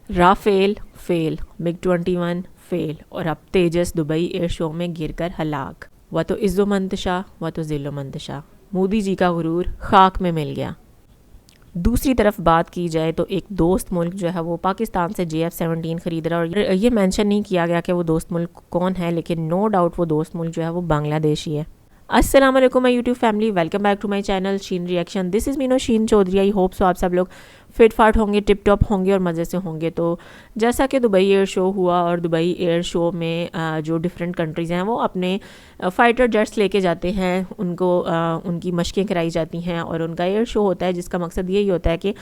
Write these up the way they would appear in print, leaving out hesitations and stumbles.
Rafale fail, MiG-21 fail और अब तेजस Dubai air show में गिरकर हलाक। वह तो इज़्ज़ो मंतशा, वह तो ज़िल्लो मंतशा। मोदी जी का गुरूर खाक में मिल गया। दूसरी तरफ बात की जाए तो एक दोस्त मुल्क जो है वो पाकिस्तान से JF-17 ख़रीद रहा है और ये मेंशन नहीं किया गया कि वो दोस्त मुल्क कौन है, लेकिन नो डाउट वो दोस्त मुल्क जो है वो बांग्लादेश ही है। अस्सलाम वालेकुम my YouTube family, welcome back to my channel Sheen reaction. This is Meeno Sheen Chaudhary. I hope so आप सब लोग फिट फाट होंगे, टिप टॉप होंगे और मज़े से होंगे। तो जैसा कि दुबई एयर शो हुआ और दुबई एयर शो में जो डिफरेंट कंट्रीज़ हैं वो अपने फ़ाइटर जेट्स लेके जाते हैं, उनको उनकी मशक़ें कराई जाती हैं और उनका एयर शो होता है जिसका मकसद यही होता है कि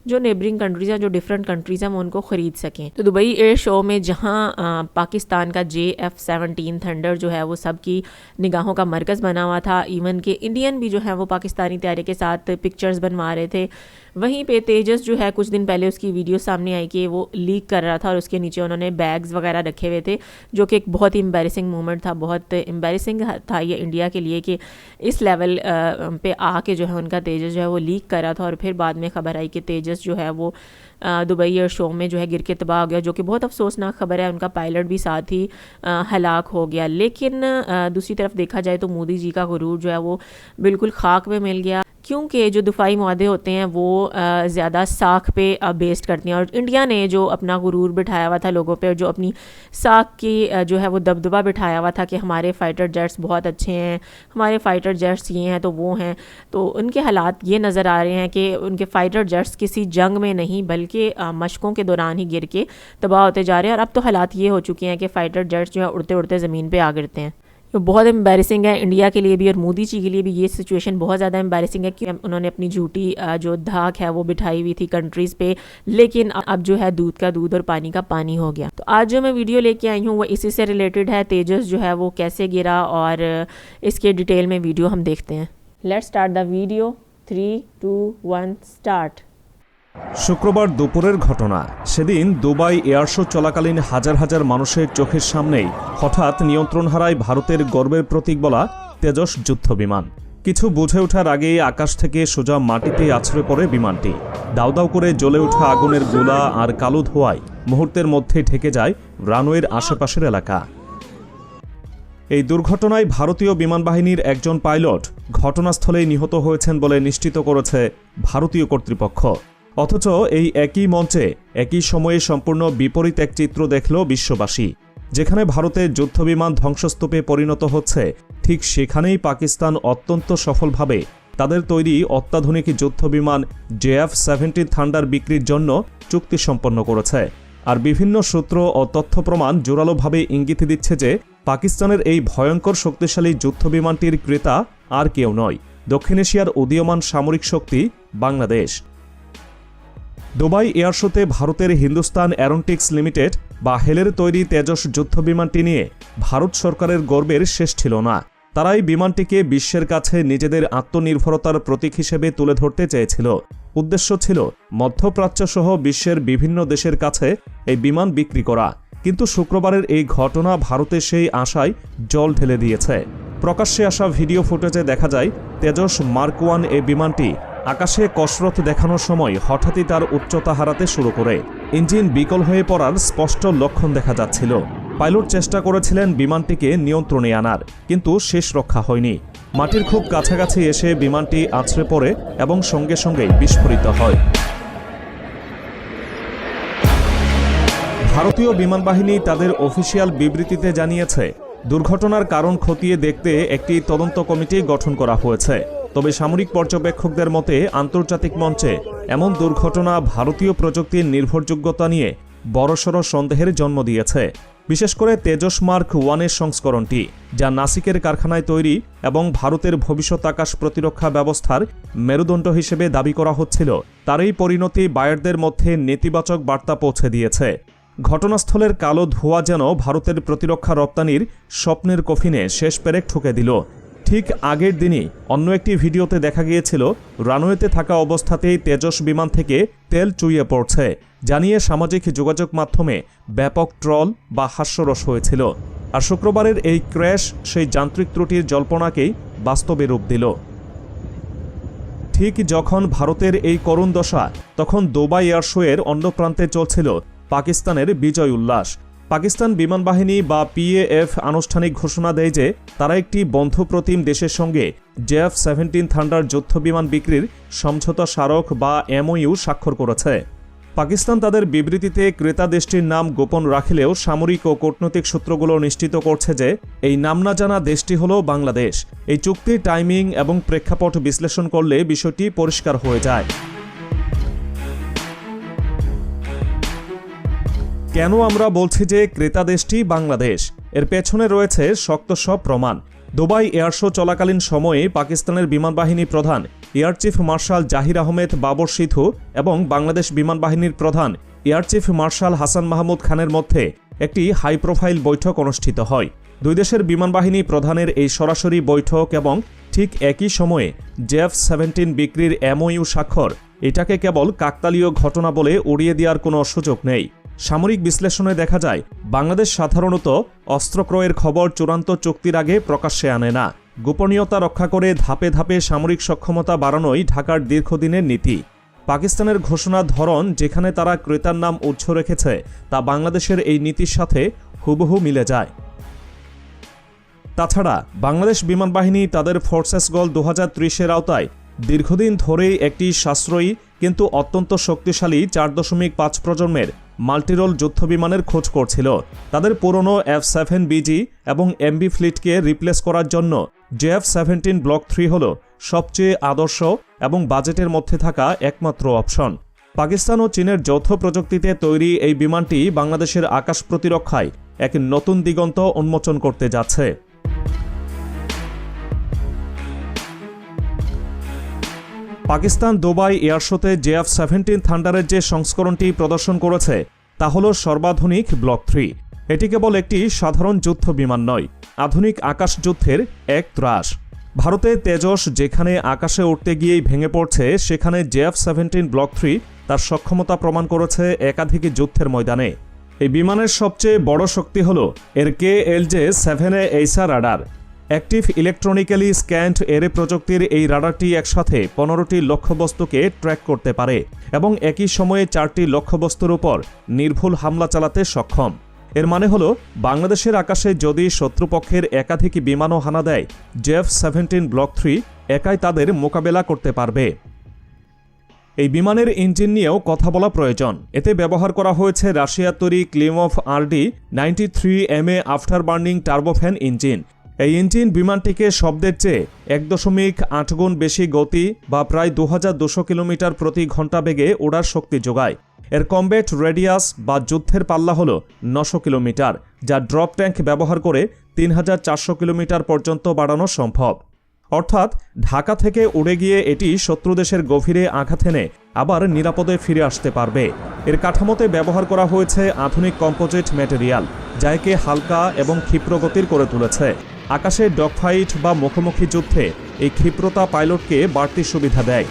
जो नेबरिंग कंट्रीज़ हैं, जो डिफरेंट कंट्रीज़ हैं, वो उनको ख़रीद सकें। तो दुबई एयर शो में जहाँ पाकिस्तान का JF-17 थंडर जो है वो सबकी निगाहों का मरकज़ बना हुआ था, इवन के इंडियन भी जो है वो पाकिस्तानी तैयारी के साथ पिक्चर्स बनवा रहे थे। वहीं पे तेजस जो है कुछ दिन पहले उसकी वीडियो सामने आई कि वो लीक कर रहा था और उसके नीचे उन्होंने बैग्स वगैरह रखे हुए थे, जो कि एक बहुत ही एम्बैरेसिंग मोमेंट था। बहुत एम्बैरेसिंग था ये इंडिया के लिए कि इस लेवल पे आके जो है उनका तेजस जो है वो लीक कर रहा था और फिर बाद में खबर आई कि तेजस जो है वो दुबई एयर शो में जो है गिर के तबाह हो गया, जो कि बहुत अफसोसनाक खबर है। उनका पायलट भी साथ ही हलाक हो गया। लेकिन दूसरी तरफ देखा जाए तो मोदी जी का गुरूर जो है वो बिल्कुल खाक में मिल गया, क्योंकि जो दिफाई मुआहदे होते हैं वो ज़्यादा साख पे बेस्ड करते हैं और इंडिया ने जो अपना गुरूर बिठाया हुआ था लोगों पे और जो अपनी साख की जो है वो दबदबा बिठाया हुआ था कि हमारे फ़ाइटर जेट्स बहुत अच्छे हैं, हमारे फ़ाइटर जेट्स ये हैं तो वो हैं, तो उनके हालात ये नज़र आ रहे हैं कि उनके फ़ाइटर जेट्स किसी जंग में नहीं बल्कि मशकों के दौरान ही गिर के तबाह होते जा रहे हैं। और अब तो हालात ये हो चुके हैं कि फ़ाइटर जेट्स जो है उड़ते उड़ते ज़मीन पर आ गिरते हैं। तो बहुत एम्बैरेसिंग है इंडिया के लिए भी और मोदी जी के लिए भी। ये सिचुएशन बहुत ज़्यादा एम्बैरेसिंग है कि उन्होंने अपनी झूठी जो धाक है वो बिठाई हुई थी कंट्रीज़ पे, लेकिन अब जो है दूध का दूध और पानी का पानी हो गया। तो आज जो मैं वीडियो लेके आई हूँ वो इसी से रिलेटेड है। तेजस जो है वो कैसे गिरा और इसके डिटेल में वीडियो हम देखते हैं। Let's start the video. 3, 2, 1 start. শুক্রবার দুপুরের ঘটনা। সেদিন দুবাই এয়ার শো চলাকালীন হাজার হাজার মানুষের চোখের সামনেই হঠাৎ নিয়ন্ত্রণ হারায় ভারতের গর্বের প্রতীক বলা তেজস যুদ্ধবিমান। কিছু বুঝে ওঠার আগেই আকাশ থেকে সোজা মাটিতে আছড়ে পড়ে বিমানটি। দাউ দাউ করে জ্বলে ওঠা আগুনের গোলা আর কালো ধোঁয়ায় মুহূর্তের মধ্যে ঢেকে যায় রানওয়ের আশেপাশের এলাকা। এই দুর্ঘটনায় ভারতীয় বিমান বাহিনীর একজন পাইলট ঘটনাস্থলেই নিহত হয়েছেন বলে নিশ্চিত করেছে ভারতীয় কর্তৃপক্ষ। অথচ এই একই মঞ্চে একই সময়ে সম্পূর্ণ বিপরীত এক চিত্র দেখল বিশ্ববাসী। যেখানে ভারতের যুদ্ধবিমান ধ্বংসস্তূপে পরিণত হচ্ছে, ঠিক সেখানেই পাকিস্তান অত্যন্ত সফলভাবে তাদের তৈরি অত্যাধুনিক যুদ্ধবিমান JF-17 থান্ডার বিক্রির জন্য চুক্তি সম্পন্ন করেছে। আর বিভিন্ন সূত্র ও তথ্য প্রমাণ জোরালোভাবে ইঙ্গিত দিচ্ছে যে পাকিস্তানের এই ভয়ঙ্কর শক্তিশালী যুদ্ধবিমানটির ক্রেতা আর কেউ নয়, দক্ষিণ এশিয়ার উদীয়মান সামরিক শক্তি বাংলাদেশ। দুবাই এয়ার শোতে ভারতের হিন্দুস্তান অ্যারোনটিক্স লিমিটেড বা হেলের তৈরি তেজস যুদ্ধবিমানটি নিয়ে ভারত সরকারের গর্বের শেষ ছিল না। তারা এই বিমানটিকে বিশ্বের কাছে নিজেদের আত্মনির্ভরতার প্রতীক হিসেবে তুলে ধরতে চেয়েছিল। উদ্দেশ্য ছিল মধ্যপ্রাচ্য সহ বিশ্বের বিভিন্ন দেশের কাছে এই বিমান বিক্রি করা। কিন্তু শুক্রবারের এই ঘটনা ভারতের সেই আশায় জল ঢেলে দিয়েছে। প্রকাশ্যে আসা ভিডিও ফুটেজে দেখা যায় তেজস মার্ক 1 এই বিমানটি আকাশে কসরত দেখানোর সময় হঠাৎই তার উচ্চতা হারাতে শুরু করে। ইঞ্জিন বিকল হয়ে পড়ার স্পষ্ট লক্ষণ দেখা যাচ্ছিল। পাইলট চেষ্টা করেছিলেন বিমানটিকে নিয়ন্ত্রণে আনার, কিন্তু শেষ রক্ষা হয়নি। মাটির খুব কাছাকাছি এসে বিমানটি আছড়ে পড়ে এবং সঙ্গে সঙ্গেই বিস্ফোরিত হয়। ভারতীয় বিমান বাহিনী তাদের অফিসিয়াল বিবৃতিতে জানিয়েছে, দুর্ঘটনার কারণ খতিয়ে দেখতে একটি তদন্ত কমিটি গঠন করা হয়েছে। তবে সামরিক পর্যবেক্ষকদের মতে আন্তর্জাতিক মঞ্চে এমন দুর্ঘটনা ভারতীয় প্রযুক্তির নির্ভরযোগ্যতা নিয়ে বড়সড় সন্দেহের জন্ম দিয়েছে। বিশেষ করে তেজস মার্ক 1 সংস্করণটি, যা নাসিকের কারখানায় তৈরি এবং ভারতের ভবিষ্যৎ আকাশ প্রতিরক্ষা ব্যবস্থার মেরুদণ্ড হিসেবে দাবি করা হচ্ছিল, তার এই পরিণতি বায়ারদের মধ্যে নেতিবাচক বার্তা পৌঁছে দিয়েছে। ঘটনাস্থলের কালো ধোঁয়া যেন ভারতের প্রতিরক্ষা রপ্তানির স্বপ্নের কফিনে শেষ পেরেক ঠুকে দিল। ঠিক আগের দিনই অন্য একটি ভিডিওতে দেখা গিয়েছিল রানওয়েতে থাকা অবস্থাতেই তেজস বিমান থেকে তেল চুইয়ে পড়ছে, জানিয়ে সামাজিক যোগাযোগ মাধ্যমে ব্যাপক ট্রল বা হাস্যরস হয়েছিল। আর শুক্রবারের এই ক্র্যাশ সেই যান্ত্রিক ত্রুটির জল্পনাকেই বাস্তবে রূপ দিল। ঠিক যখন ভারতের এই করুণ দশা, তখন দুবাই এয়ার শো এর অন্য প্রান্তে চলছিল পাকিস্তানের বিজয় উল্লাস। পাকিস্তান বিমান বাহিনী বা PAF আনুষ্ঠানিক ঘোষণা দেয় যে তারা একটি বন্ধুপ্রতিম দেশের সঙ্গে JF-17 থান্ডার যুদ্ধ বিমান বিক্রির সমঝোতা স্মারক বা MOU স্বাক্ষর করেছে। পাকিস্তান তাদের বিবৃতিতে ক্রেতা দেশটির নাম গোপন রাখলেও সামরিক ও কূটনৈতিক সূত্রগুলো নিশ্চিত করছে যে এই নাম না জানা দেশটি হল বাংলাদেশ। এই চুক্তির টাইমিং এবং প্রেক্ষাপট বিশ্লেষণ করলে বিষয়টি পরিষ্কার হয়ে যায়। কেন আমরা বলছি যে ক্রেতা দেশটি বাংলাদেশ? এর পেছনে রয়েছে শক্ত সব প্রমাণ। দুবাই এয়ার শো চলাকালীন সময়ে পাকিস্তানের বিমান বাহিনী প্রধান এয়ার চিফ মার্শাল জাহির আহমেদ বাবর সিধু এবং বাংলাদেশ বিমান বাহিনীর প্রধান air chief marshal Hasan Mahmud খানের মধ্যে একটি হাই প্রোফাইল বৈঠক অনুষ্ঠিত হয়। দুই দেশের বিমান বাহিনী প্রধানের এই সরাসরি বৈঠক এবং ঠিক একই সময়ে JF-17 বিক্রির MOU স্বাক্ষর, এটাকে কেবল কাকতালীয় ঘটনা বলে উড়িয়ে দেওয়ার কোনো সুযোগ নেই। সামরিক বিশ্লেষণে দেখা যায় বাংলাদেশ সাধারণত অস্ত্র ক্রয়ের খবর চূড়ান্ত চুক্তির আগে প্রকাশ্যে আনে না। গোপনীয়তা রক্ষা করে ধাপে ধাপে সামরিক সক্ষমতা বাড়ানোই ঢাকার দীর্ঘদিনের নীতি। পাকিস্তানের ঘোষণার ধরন যেখানে তারা ক্রেতার নাম উৎস রেখেছে তা বাংলাদেশের এই নীতির সাথে হুবহু মিলে যায়। তাছাড়া বাংলাদেশ বিমান বাহিনী তাদের ফোর্সেস গোল 2030-এর আওতায় দীর্ঘদিন ধরেই একটি সাশ্রয়ী কিন্তু অত্যন্ত শক্তিশালী 4.5 প্রজন্মের মাল্টিরোল যুদ্ধবিমানের খোঁজ করছিল। তাদের পুরনো F-7BG এবং MB ফ্লিটকে রিপ্লেস করার জন্য JF-17 ব্লক 3 হল সবচেয়ে আদর্শ এবং বাজেটের মধ্যে থাকা একমাত্র অপশন। পাকিস্তান ও চীনের যৌথ প্রযুক্তিতে তৈরি এই বিমানটি বাংলাদেশের আকাশ প্রতিরক্ষায় এক নতুন দিগন্ত উন্মোচন করতে যাচ্ছে। পাকিস্তান দুবাই এয়ার শোতে JF-17 থান্ডারের যে সংস্করণটি প্রদর্শন করেছে তা হল সর্বাধুনিক ব্লক 3। এটি কেবল একটি সাধারণ যুদ্ধ বিমান নয়, আধুনিক আকাশ যুদ্ধের এক ত্রাস। ভারতে তেজস যেখানে আকাশে উঠতে গিয়েই ভেঙে পড়ছে, সেখানে JF-17 ব্লক 3 তার সক্ষমতা প্রমাণ করেছে একাধিক যুদ্ধের ময়দানে। এই বিমানের সবচেয়ে বড় শক্তি হল এর KLJ-7A এইসা radar. Active electronically scanned array প্রযুক্তির এই রাডারটি একসাথে 15টি লক্ষ্যবস্তুকে ট্র্যাক করতে পারে এবং একই সময়ে 4টি লক্ষ্যবস্তুর উপর নির্ভুল হামলা চালাতে সক্ষম। এর মানে হল বাংলাদেশের আকাশে যদি শত্রুপক্ষের একাধিক বিমানও হানা দেয়, JF-17 ব্লক 3 একাই তাদের মোকাবেলা করতে পারবে। এই বিমানের ইঞ্জিন নিয়েও কথা বলা প্রয়োজন। এতে ব্যবহার করা হয়েছে রাশিয়ার তৈরি ক্লিমভ RD-93MA after burning turbofan engine. এই ইঞ্জিন বিমানটিকে শব্দের চেয়ে 1.8 গুণ বেশি গতি বা প্রায় 2200 কিলোমিটার প্রতি ঘন্টা বেগে ওড়ার শক্তি যোগায়। এর কমব্যাট রেডিয়াস বা যুদ্ধের পাল্লা হল 900 কিলোমিটার, যা ড্রপ ট্যাঙ্ক ব্যবহার করে 3400 কিলোমিটার পর্যন্ত বাড়ানো সম্ভব। অর্থাৎ ঢাকা থেকে উড়ে গিয়ে এটি শত্রু দেশের গভীরে আঘাত এনে আবার নিরাপদে ফিরে আসতে পারবে। এর কাঠামোতে ব্যবহার করা হয়েছে আধুনিক কম্পোজিট ম্যাটেরিয়াল, যা একে হালকা এবং ক্ষিপ্র গতির করে তুলেছে। আকাশে ডগফাইট বা মুখোমুখি যুদ্ধে এই ক্ষিপ্রতা পাইলটকে বাড়তি সুবিধা দেয়।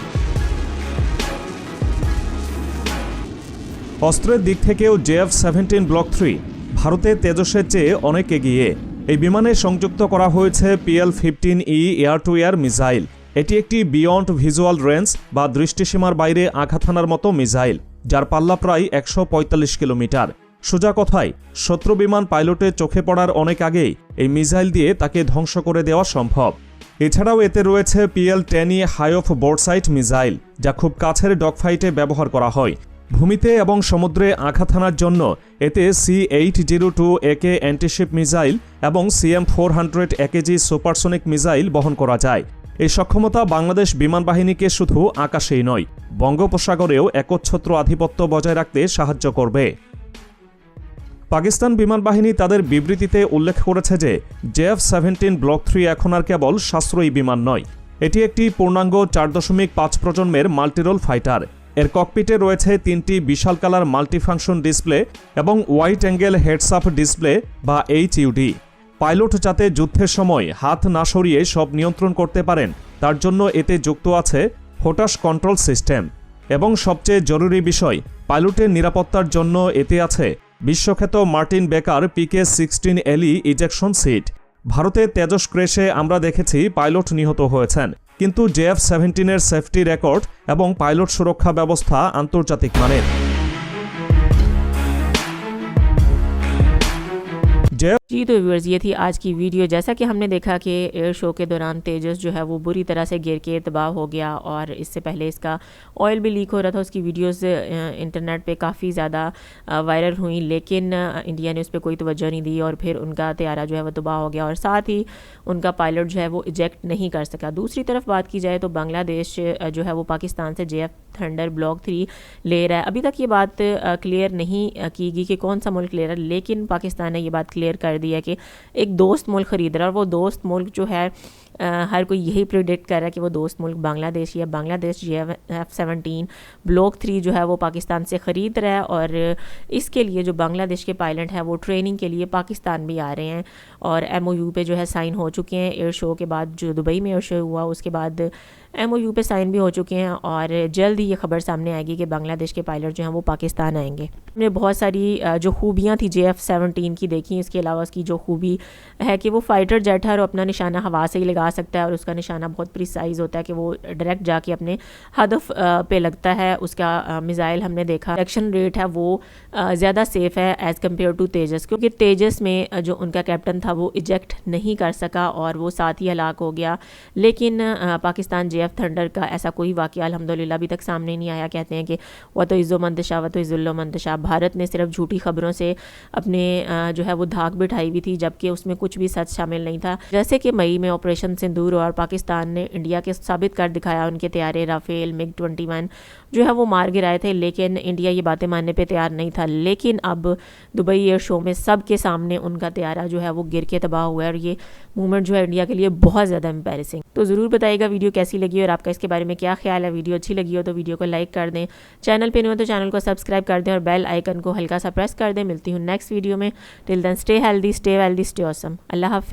অস্ত্রের দিক থেকেও JF-17 ব্লক 3 ভারতের তেজসের চেয়ে অনেক এগিয়ে। এই বিমানে সংযুক্ত করা হয়েছে PL-15E air two air missile. এটি একটি বিয়ন্ড ভিজুয়াল রেঞ্জ বা দৃষ্টিসীমার বাইরে আঘাত হানার মতো মিসাইল, যার পাল্লা প্রায় 145 কিলোমিটার। সোজা কথায় শত্রু বিমান পাইলটের চোখে পড়ার অনেক আগেই এই মিসাইল দিয়ে তাকে ধ্বংস করে দেওয়া সম্ভব। এছাড়াও এতে রয়েছে PL-10E হাই অফ বোর্ডসাইট মিসাইল, যা খুব কাছের ডগফাইটে ব্যবহার করা হয়। ভূমিতে এবং সমুদ্রে আঘাত হানার জন্য এতে C-802AK অ্যান্টিশিপ মিসাইল এবং CM-400 AKG সুপারসনিক মিসাইল বহন করা যায়। এই সক্ষমতা বাংলাদেশ বিমান বাহিনীকে শুধু আকাশেই নয়, বঙ্গোপসাগরেও একচ্ছত্র আধিপত্য বজায় রাখতে সাহায্য করবে। পাকিস্তান বিমান বাহিনী তাদের বিবৃতিতে উল্লেখ করেছে যে JF-17 ব্লক 3 এখন আর কেবল সাশ্রয়ী বিমান নয়, এটি একটি পূর্ণাঙ্গ 4.5 প্রজন্মের মাল্টিরোল ফাইটার। এর ককপিটে রয়েছে 3টি বিশালকালার মাল্টিফাংশন ডিসপ্লে এবং wide angle heads up display বা HUD। পাইলট যাতে যুদ্ধের সময় হাত না সরিয়ে সব নিয়ন্ত্রণ করতে পারেন তার জন্য এতে যুক্ত আছে ফোটাস কন্ট্রোল সিস্টেম। এবং সবচেয়ে জরুরি বিষয়, পাইলটের নিরাপত্তার জন্য এতে আছে বিশ্বখ্যাত মার্টিন বেকার PK-16 LE ইজেকশন সিট। ভারতে তেজস ক্রেশে আমরা দেখেছি পাইলট নিহত হয়েছেন, কিন্তু JF-17-এর সেফটি রেকর্ড এবং পাইলট সুরক্ষা ব্যবস্থা আন্তর্জাতিক মানের। जय जी तो व्यूअर्स, ये थी आज की वीडियो। जैसा कि हमने देखा कि एयर शो के दौरान तेजस जो है वो बुरी तरह से गिर के तबाह हो गया और इससे पहले इसका ऑयल भी लीक हो रहा था। उसकी वीडियोस इंटरनेट पे काफ़ी ज़्यादा वायरल हुई, लेकिन इंडिया ने उस पर कोई तवज्जो नहीं दी और फिर उनका तैयारा जो है वो तबाह हो गया और साथ ही उनका पायलट जो है वो इजेक्ट नहीं कर सका। दूसरी तरफ बात की जाए तो बांग्लादेश जो है वो पाकिस्तान से JF थंडर ब्लॉक 3 ले रहा है। अभी तक ये बात क्लियर नहीं की गई कि कौन सा मुल्क ले रहा है, लेकिन पाकिस्तान ने ये बात क्लियर कर दी है कि एक दोस्त मुल्क ख़रीद रहा है और वो दोस्त मुल्क जो है हर कोई यही प्रिडिक्ट कर रहा है कि वो दोस्त मुल्क बांग्लादेश या बांग्लादेश JF-17 ब्लॉक 3 जो है वो पाकिस्तान से ख़रीद रहा है और इसके लिए जो बांग्लादेश के पायलट हैं वो ट्रेनिंग के लिए पाकिस्तान भी आ रहे हैं और MOU पे जो है साइन हो चुके हैं। एयर शो के बाद जो दुबई में एयर शो हुआ उसके बाद MOU पे साइन भी हो चुके हैं और जल्द ही ये खबर सामने आएगी कि बांग्लादेश के पायलट जो हैं वो पाकिस्तान आएंगे। हमने बहुत सारी जो खूबियाँ थी JF-17 की देखी, इसके अलावा उसकी जो खूबी है कि वो फाइटर जेट है और अपना निशाना हवा से ही लगा सकता है और उसका निशाना बहुत प्रिसाइज होता है कि वो डायरेक्ट जाके अपने हदफ पे लगता है। उसका मिसाइल हमने देखा, एक्शन रेट है वो ज़्यादा सेफ है एज़ कम्पेयर टू तेजस, क्योंकि तेजस में जो उनका कैप्टन था वो इजेक्ट नहीं कर सका और वो साथ ही हलाक हो गया। लेकिन पाकिस्तान JF थंडर का ऐसा कोई वाक़या अल्हम्दुलिल्लाह अभी तक सामने नहीं आया। कहते हैं कि वह तो इज़्ज़ो मंतशा वह तो इज़्ज़ुल्लो मंतशा। भारत ने सिर्फ झूठी खबरों से अपने जो है वो धाक बिठाई हुई थी, जबकि उसमें कुछ भी सच शामिल नहीं था। जैसे कि मई में ऑपरेशन सिंदूर और पाकिस्तान ने इंडिया के साबित कर दिखाया उनके तैयारे राफेल MiG-21 जो है वो मार गिराए थे, लेकिन इंडिया ये बातें मानने पे तैयार नहीं था। लेकिन अब दुबई एयर शो में सब के सामने उनका तैयारा जो है वो गिर के तबाह हुआ है और ये मूवमेंट जो है इंडिया के लिए बहुत ज़्यादा एम्बैरेसिंग। तो ज़रूर बताइएगा वीडियो कैसी लगी और आपका इसके बारे में क्या ख्याल है। वीडियो अच्छी लगी हो तो वीडियो को लाइक कर दें, चैनल पे नहीं हो तो चैनल को सब्सक्राइब कर दें और बेल आइकन को हल्का सा प्रेस कर दें। मिलती हूँ नेक्स्ट वीडियो में। Till then stay healthy, stay wealthy, stay awesome. अल्लाह हाफिज़।